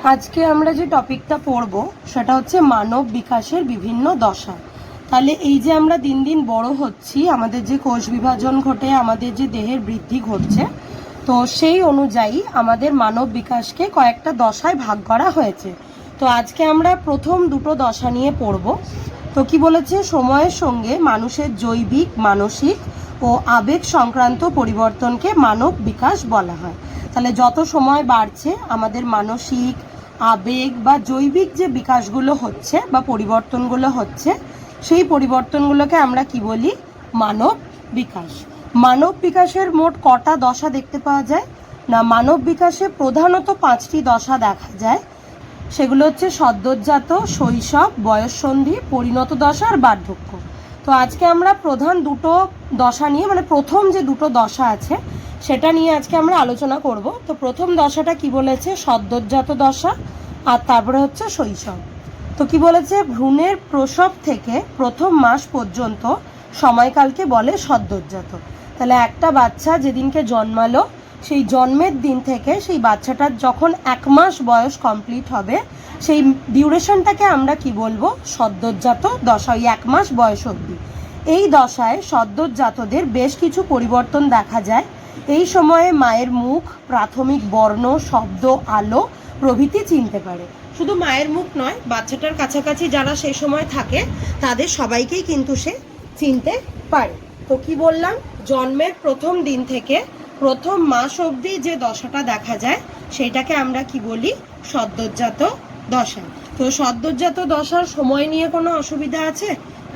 আজকে আমরা যে টপিকটা পড়ব সেটা হচ্ছে মানব বিকাশের বিভিন্ন দশা। তাহলে এই যে আমরা দিন দিন বড় হচ্ছি, আমাদের যে কোষ বিভাজন ঘটে, আমাদের যে দেহের বৃদ্ধি ঘটছে, তো সেই অনুযায়ী আমাদের মানব বিকাশকে কয়েকটা দশায় ভাগ করা হয়েছে। তো আজকে আমরা প্রথম দুটো দশা নিয়ে পড়ব। তো কি বলেছে, সময়ের সঙ্গে মানুষের জৈবিক, মানসিক ও আবেগ সংক্রান্ত পরিবর্তনকে মানব বিকাশ বলা হয়। তাহলে যত সময় বাড়ছে আমাদের মানসিক, আবেগ বা জৈবিক যে বিকাশগুলো হচ্ছে বা পরিবর্তনগুলো হচ্ছে, সেই পরিবর্তনগুলোকে আমরা কি বলি? মানব বিকাশ। মানব বিকাশের মোট কটা দশা দেখতে পাওয়া যায় না? মানব বিকাশে প্রধানত 5টি দশা দেখা যায়। সেগুলো হচ্ছে সদ্যোজাত, শৈশব, বয়ঃসন্ধি, পরিণত দশা আর বার্ধক্য। তো আজকে আমরা প্রধান দুটো দশা নিয়ে, মানে প্রথম যে দুটো দশা আছে সেটা নিয়ে আজকে আমরা আলোচনা করব। তো প্রথম দশাটা কি বলেছে? সদ্যোজাত দশা, আর তারপরে হচ্ছে শৈশব। তো কি বলেছে? ভ্রূণের প্রসব থেকে প্রথম মাস পর্যন্ত সময়কালকে বলে সদ্যোজাত। তাহলে একটা বাচ্চা যেদিনকে জন্মালো, সেই জন্মের দিন থেকে সেই বাচ্চাটার যখন 1 মাস বয়স কমপ্লিট হবে, সেই ডিউরেশনটাকে আমরা কি বলবো? সদ্যোজাত দশা, ওই 1 মাস বয়স অবধি। এই দশায় সদ্যোজাতদের বেশ কিছু পরিবর্তন দেখা যায়। এই সময়ে মায়ের মুখ, প্রাথমিক বর্ণ, শব্দ, আলো প্রভৃতি চিনতে পারে। শুধু মায়ের মুখ নয়, বাচ্চাটার কাছাকাছি যারা সেই সময় থাকে তাদের সবাইকেই কিন্তু সে চিনতে পারে। তো কি বললাম? জন্মের প্রথম দিন থেকে প্রথম মাস অবধি যে দশাটা দেখা যায় সেইটাকে আমরা কি বলি? সদ্যোজাত দশা। তো সদ্যোজাত দশার সময় নিয়ে কোনো অসুবিধা আছে?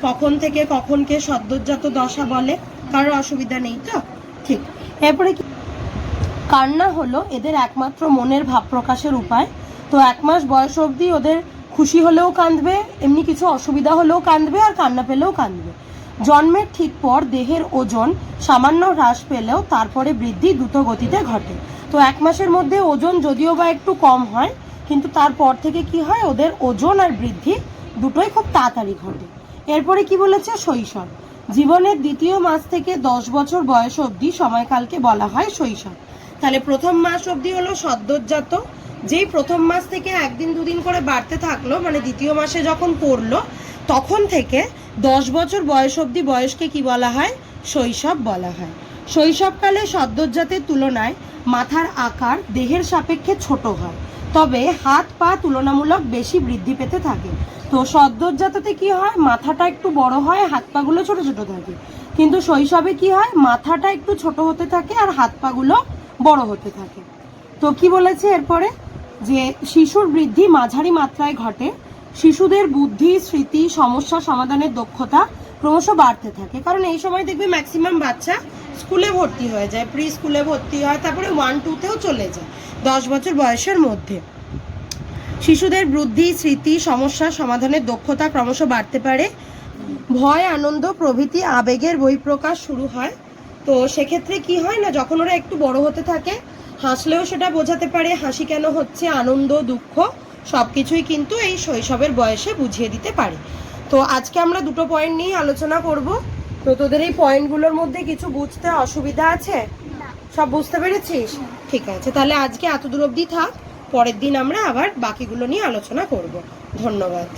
কখন থেকে কখনকে সদ্যোজাত দশা বলে? কারো অসুবিধা নেই তো? ঠিক। এরপরে কি? কান্না হলো এদের একমাত্র মনের ভাব প্রকাশের উপায়। তো 1 মাস বয়স অবধি ওদের খুশি হলেও কাঁদবে, এমনি কিছু অসুবিধা হলেও কাঁদবে, আর কান্না পেলেও কাঁদবে। জন্মের ঠিক পর দেহের ওজন সামান্য হ্রাস পেলেও তারপরে বৃদ্ধি দ্রুত গতিতে ঘটে। তো 1 মাসের মধ্যে ওজন যদিও বা একটু কম হয়, কিন্তু তারপর থেকে কি হয়? ওদের ওজন আর বৃদ্ধি দুটোই খুব তাড়াতাড়ি ঘটে। এরপরে কি বলেছে? শৈশব। জীবনের দ্বিতীয় মাস থেকে 10 বছর বয়স অবধি সময়কালকে বলা হয় শৈশব। তাহলে প্রথম মাস অবধি হলো সদ্যোজাত। যেই প্রথম মাস থেকে 1 দিন 2 দিন করে বাড়তে থাকলো, মানে দ্বিতীয় মাসে যখন পড়লো, তখন থেকে 10 বছর বয়স অবধি বয়সকে কি বলা হয়? শৈশব বলা হয়। শৈশবকালে সদ্যোজাতের তুলনায় মাথার আকার দেহের সাপেক্ষে ছোট হয়, তবে হাত পা তুলনামূলক বেশি বৃদ্ধি পেতে থাকে। তো সদ্যোজাততে কি হয়? মাথাটা একটু বড় হয়, হাত পাগুলো ছোট ছোট থাকে। কিন্তু শৈশবে কি হয়? মাথাটা একটু ছোট হতে থাকে আর হাত পাগুলো বড় হতে থাকে। তো কি বলেছে এরপরে? যে শিশুর বৃদ্ধি মাঝারি মাত্রায় ঘটে। শিশুদের বুদ্ধি, স্মৃতি, সমস্যা সমাধানের দক্ষতা ক্রমশ বাড়তে থাকে। কারণ এই সময় দেখবে ম্যাক্সিমাম বাচ্চা স্কুলে ভর্তি হয়ে যায়, প্রি স্কুলে ভর্তি হয়, তারপরে 1-2তেও চলে যায় 10 বছর বয়সের মধ্যে। শিশুদের বুদ্ধি, স্মৃতি, সমস্যা সমাধানের দক্ষতা ক্রমশ বাড়তে পারে। ভয়, আনন্দ প্রভৃতি আবেগের বহিঃপ্রকাশ শুরু হয়। তো সেক্ষেত্রে কি হয় না, যখন ওরা একটু বড় হতে থাকে, হাসলেও সেটা বোঝাতে পারে হাসি কেন হচ্ছে, আনন্দ, দুঃখ সবকিছুই কিন্তু এই শৈশবের বয়সে বুঝিয়ে দিতে পারে। তো আজকে আমরা দুটো পয়েন্ট নিয়ে আলোচনা করব। তো তোদের এই পয়েন্টগুলোর মধ্যে কিছু বুঝতে অসুবিধা আছে? সব বুঝতে পেরেছিস? ঠিক আছে, তাহলে আজকে এত দূর অবধি থাক। পরের দিন আমরা আবার বাকিগুলো নিয়ে আলোচনা করব। ধন্যবাদ।